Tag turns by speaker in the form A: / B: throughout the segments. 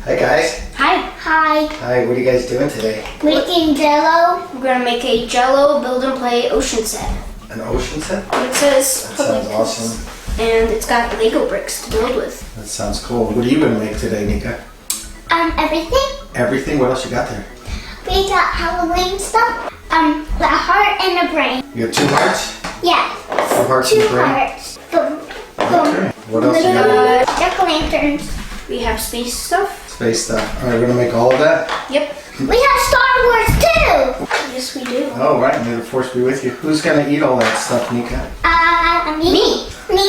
A: Hi guys.
B: Hi. Hi.
A: Hi, what are you guys doing today?
B: Making Jello. We're gonna make a Jello build and play ocean set.
A: An ocean set?
B: It says.
A: That sounds awesome.
B: And it's got Lego bricks to build with.
A: That sounds cool. What are you gonna make today, Nika?
B: Everything.
A: Everything? What else you got there?
B: We got Halloween stuff. The heart and the brain.
A: You have 2 hearts?
B: Yeah.
A: 2 hearts
B: 2
A: and a brain?
B: hearts. Boom.
A: Okay. What else you got?
B: Jack-o'-lanterns. We have space stuff.
A: Space stuff. Alright, we're gonna make all of that?
B: Yep. We have Star Wars too! Yes, we do.
A: Oh, right. May the force be with you. Who's gonna eat all that stuff, Nika?
B: Me. Me.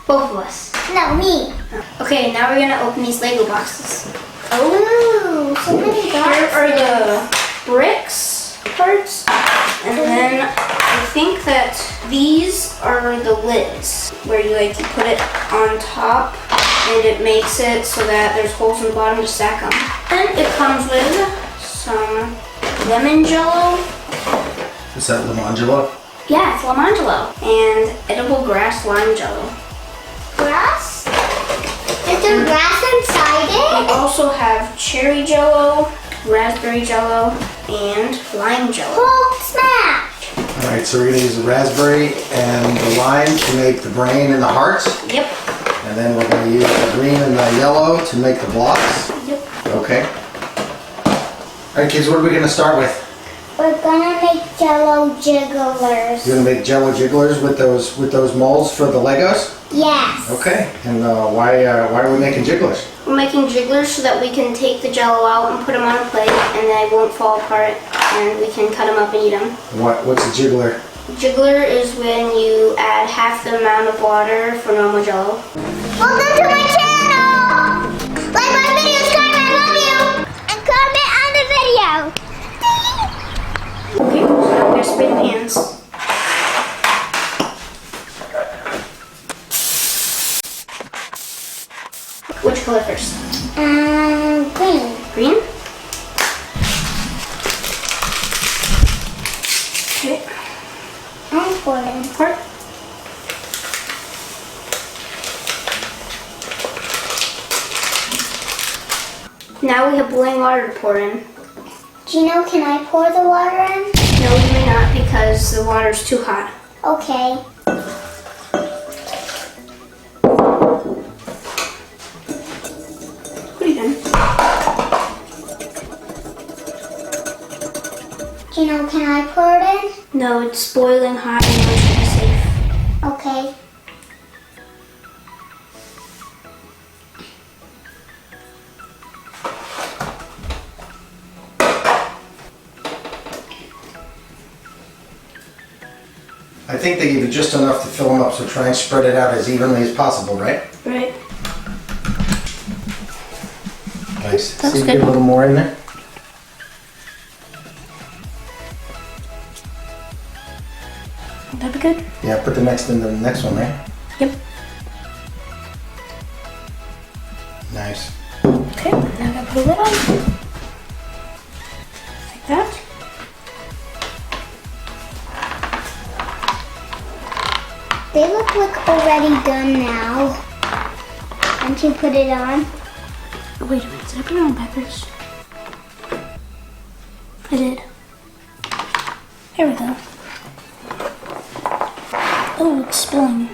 B: Both of us. No, me. Okay, now we're gonna open these Lego boxes. Oh, so many boxes. Here are the bricks parts. And then I think that these are the lids where you put it on top and it makes it so that there's holes in the bottom to stack them. And it comes with some lemon jello.
A: Is that lemangelo?
B: Yeah, it's lemangelo. And edible grass lime jello. Grass? Is there grass inside it? We also have cherry jello, raspberry jello, and lime jello. Hulk smash!
A: Alright, so we're gonna use the raspberry and the lime to make the brain and the hearts.
B: Yep.
A: And then we're gonna use the green and the yellow to make the blocks.
B: Yep.
A: Okay. Alright kids, what are we gonna start with?
B: We're gonna make Jello jigglers.
A: You're gonna make Jello jigglers with those molds for the Legos?
B: Yes.
A: Okay. And why are we making jigglers?
B: We're making jigglers so that we can take the Jello out and put them on a plate and they won't fall apart and we can cut them up and eat them.
A: What's a jiggler?
B: Jiggler is when you add half the amount of water for normal Jello. Welcome to my channel! Like my video, subscribe, I love you! And comment on the video! Okay, so now we're gonna spray the pans. Which color first? Green. Green? Okay. I'm pouring. Pour. Now we have boiling water to pour in. Geno, can I pour the water in? No, you may not because the water is too hot. Okay. What are you doing? Geno, can I pour it in? No, it's boiling hot and it should be safe. Okay.
A: I think they give you just enough to fill them up, so try and spread it out as evenly as possible, right?
B: Right.
A: Nice.
B: That's
A: See if you
B: good.
A: get a little more in there.
B: That'd be good.
A: Yeah, put the next in the next one, right?
B: Yep.
A: Nice.
B: Okay, now I'm gonna put a lid on. Like that. They look like already done now. Once you put it on. Oh, wait a minute, did I put it on backwards? I did. Here we go. Oh, it's spilling.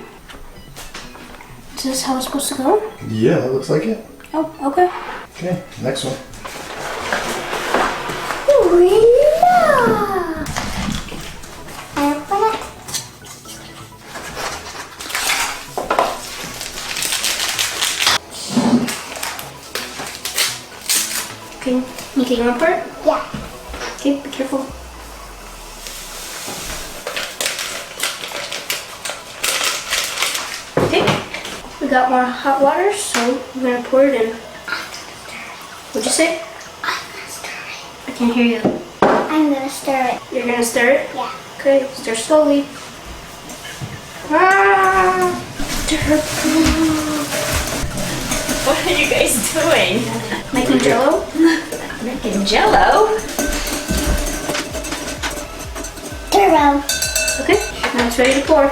B: Is this how it's supposed to go?
A: Yeah, that looks like it.
B: Oh, okay.
A: Okay, next one.
B: Okay, Nika, you want to pour it? Yeah. Okay, be careful. Okay, we got more hot water, so we're gonna pour it in. What'd you say? I'm gonna stir it. I can't hear you. I'm gonna stir it. You're gonna stir it? Yeah. Okay, stir slowly. Ah! Stir.
C: What are you guys doing?
B: Making Jello?
C: Making Jello?
B: Turbo. Okay, now it's ready to pour.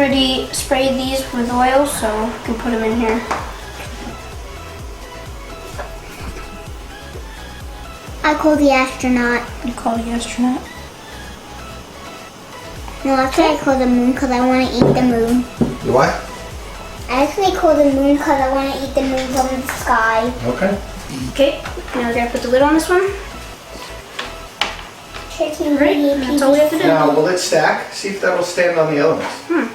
B: already sprayed these with oil, so I can put them in here.
D: I call the astronaut.
B: You call the astronaut?
D: No, actually I call the moon because I want to eat the moon.
A: You what?
D: I actually call the moon because I want to eat the moon from the sky.
A: Okay.
B: Okay, now we're gonna put the lid on this one.
D: Tricky,
B: Right, and that's all we have to do.
A: Now, will it stack? See if that'll stand on the other ones.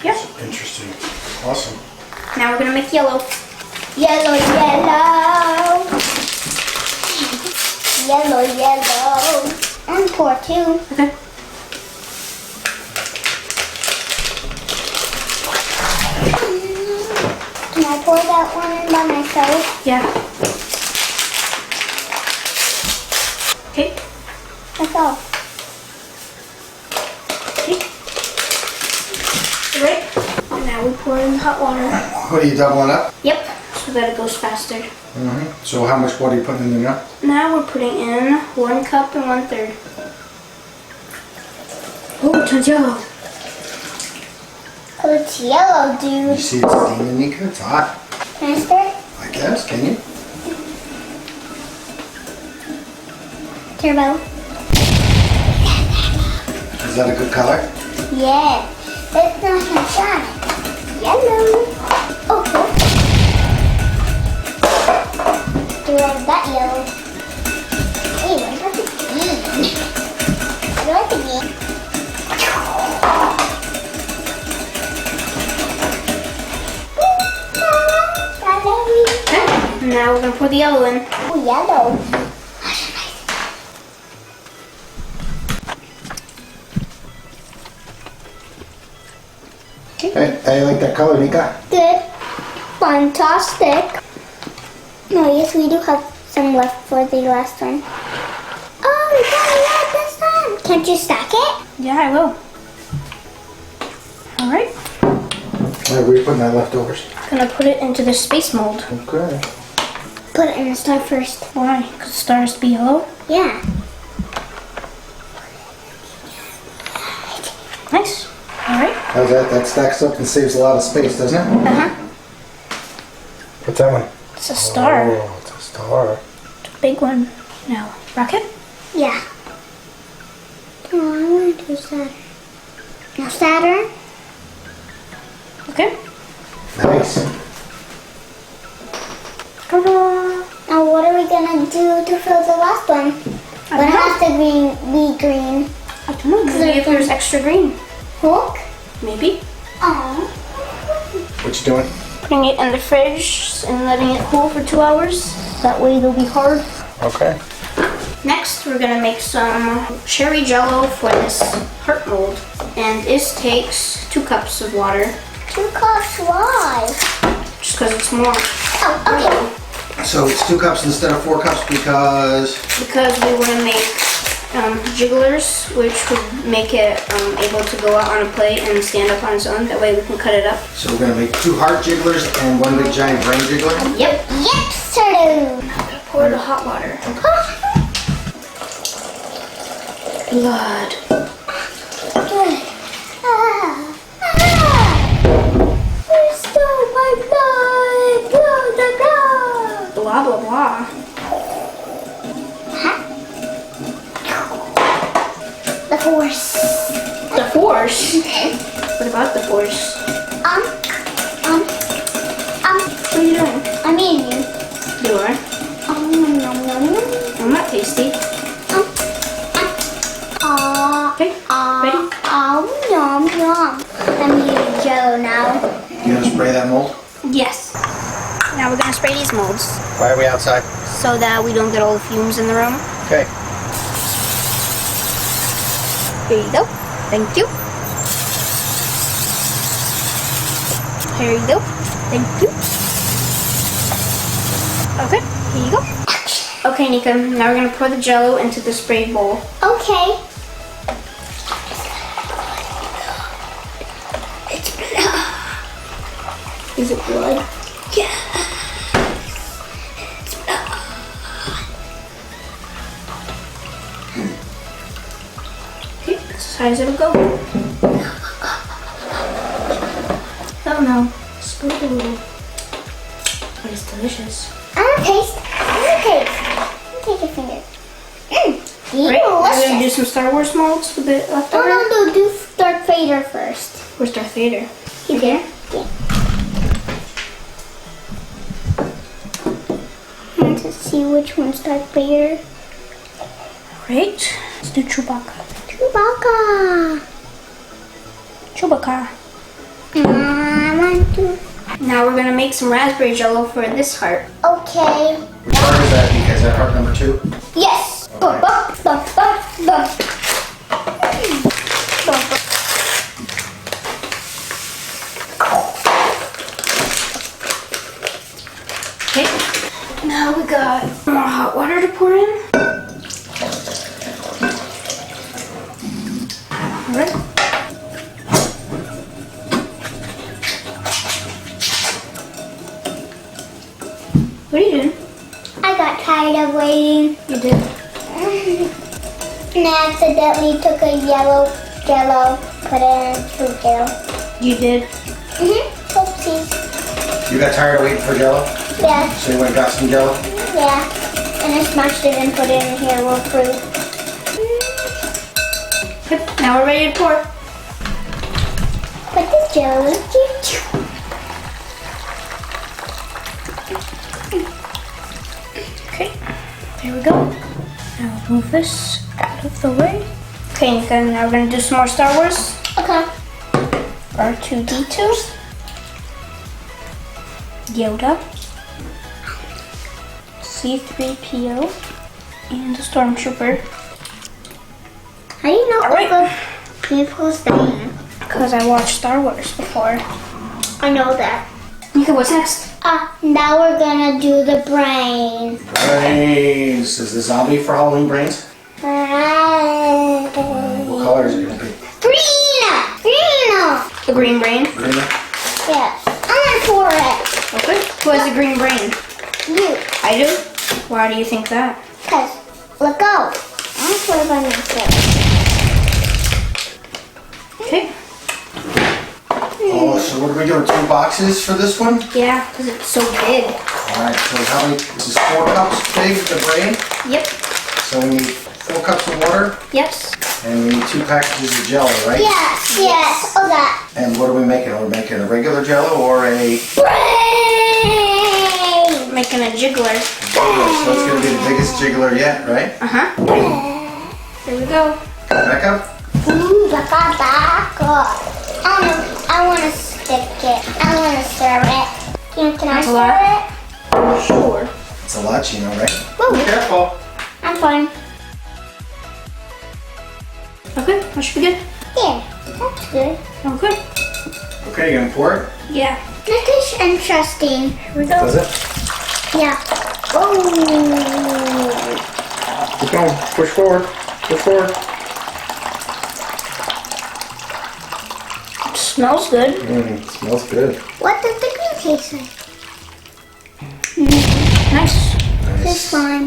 B: Yep.
A: Interesting. Awesome.
B: Now we're gonna make yellow.
D: Yellow, yellow. Yellow, yellow. And pour two.
B: Okay.
D: Can I pour that one in by myself?
B: Yeah. Okay.
D: That's all.
B: Okay. Right. Now we pour in hot water.
A: What are you doubling up?
B: Yep. So that it goes faster.
A: So how much water are you putting in there now?
B: Now we're putting in 1 cup and 1/3. Oh, it turns yellow.
D: Cause it's yellow,
A: You
D: dude.
A: see it's steaming, Nika? It's hot.
D: Can I stir?
A: I guess, can you?
D: Turbo.
A: Is that a good color?
D: Yeah. It's not gonna shine. Yellow. Oh, cool. Do you like that yellow? Hey, what about the green? I like the green.
B: Okay. Now we're gonna pour the yellow in.
D: Oh, yellow.
A: Hey, how you like that color, Nika?
D: Good. Fantastic. No, yes, we do have some left for the last one. Oh, we got a lot this time. Can't you stack it?
B: Yeah, I will. All right.
A: Where are you putting that leftovers?
B: Gonna put it into the space mold.
A: Okay.
D: Put it in the star first.
B: Why? Because the star has to be yellow.
D: Yeah.
B: Nice. All right.
A: How's that? That stacks up and saves a lot of space, doesn't it?
B: Uh huh.
A: What's that one?
B: It's a star.
A: Oh, it's a star.
B: It's a big one. Now, rocket.
D: Yeah. Come on, I want to do Saturn. Now Saturn.
B: Okay.
A: Nice.
B: Ta-da!
D: Now what are we gonna do to fill the last one?
B: I
D: But it
B: don't
D: has to be green.
B: I don't know. Maybe if there's extra green.
D: Hulk.
B: Maybe.
D: Aww.
A: What you doing?
B: Putting it in the fridge and letting it cool for 2 hours. That way they'll be hard.
A: Okay.
B: Next, we're gonna make some cherry jello for this heart mold. And this takes 2 cups of water.
D: 2 cups. Why?
B: Just because it's more.
D: Oh, okay.
A: So it's 2 cups instead of 4 cups because...
B: Because we want to make jigglers, which would make it able to go out on a plate and stand up on its own. That way we can cut it up.
A: So we're going to make 2 heart jigglers and 1 big giant brain jiggler?
B: Yep.
D: Yep, sir.
B: Pour the hot water. Blood.
D: You stole my blood. Blood, blood.
B: Blah, blah, blah.
D: The Force.
B: The Force? What about the Force? What are you doing?
D: I'm eating you.
B: You are?
D: Nom, nom, nom, nom.
B: I'm not tasty. Okay, ready?
D: Yum, yum. I'm eating Jello now.
A: You going to spray that mold?
B: Yes. Now we're gonna spray these molds
A: Why are we outside?
B: so that we don't get all the fumes in the room.
A: Okay.
B: Here you go. Thank you. Here you go. Thank you. Okay, here you go. Okay, Nika, now we're gonna pour the Jello into the spray bowl.
D: Okay.
B: Is it blood?
D: Yeah.
B: Okay, high as it'll go. Oh no. Ooh. But it's delicious.
D: I'm gonna taste. Take your finger.
B: Right, we're gonna do
D: Delicious.
B: some Star Wars molds with it left over.
D: No, do Darth Vader first.
B: Where's Darth Vader?
D: You there? Yeah. I want to see which one's Darth Vader.
B: Right, let's do Chewbacca.
D: Chewbacca.
B: Chewbacca.
D: I want to.
B: Now we're gonna make some raspberry jello for this heart.
D: Okay.
A: Which heart is that? Because that heart number 2?
D: Yes.
A: Okay.
B: Okay. Now we got more hot water to pour in. Alright. What are you doing?
D: I got tired of waiting.
B: You did.
D: And I accidentally took a yellow Jello, put it in fruit Jello.
B: You did.
D: Oopsies.
A: You got tired of waiting for Jello?
D: Yeah,
A: So you went and got some Jello?
D: yeah. And I smashed it and put it in here with fruit.
B: Good. Now we're ready to pour.
D: Put the Jello.
B: Okay. There we go. Now move this out of the way. Okay, Nika, now we're gonna do some more Star Wars.
D: Okay.
B: R2-D2. Yoda. C-3PO. And a Stormtrooper.
D: How do you know
B: Alright.
D: all the people's name?
B: Because I watched Star Wars before.
D: I know that.
B: Nika, what's next?
D: Now we're gonna do the brain.
A: Brains. Is the zombie for Halloween brains? What color is it going to be?
D: Green!
B: The green brain.
A: Green?
D: Yeah. I'm gonna pour it.
B: Okay. Who has a green brain?
D: You.
B: I do. Why do you think that?
D: Cause, let go. I'm gonna pour it by myself.
B: Okay.
A: Oh, so what are we doing? 2 boxes for this one?
B: Yeah, because it's so big.
A: Alright, so how many? This is 4 cups big, the brain.
B: Yep.
A: So we need 4 cups of water,
B: Yep.
A: and we need 2 packages of Jello, right?
D: Yes. Oh, that.
A: And what are we making? Are we making a regular Jello or a...
D: Brain!
B: Making a jiggler.
A: So it's going to be the biggest jiggler yet, right?
B: Here we go.
A: Back up.
D: Ooh, back up. I want to stick it. I want to stir it. Can I
B: That's a lot.
D: stir it?
B: Sure.
A: It's a lot, Geno, right?
D: Woo.
A: Careful.
D: I'm fine.
B: Okay, that should be good.
D: Yeah, that's good.
B: Okay.
A: Okay, you going to pour it?
B: Yeah.
D: This is interesting.
B: Here we go.
A: Does it?
D: Yeah. Oh.
A: Keep going. Push forward. Push forward.
B: It smells good.
A: Smells good.
D: What does the green taste like?
B: Nice.
D: This one.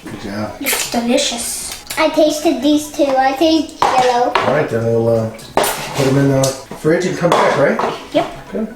A: Good job.
B: It's delicious.
D: I tasted these two. I taste yellow.
A: All right, then we'll put them in the fridge and come back, right?
B: Yep.
A: Good.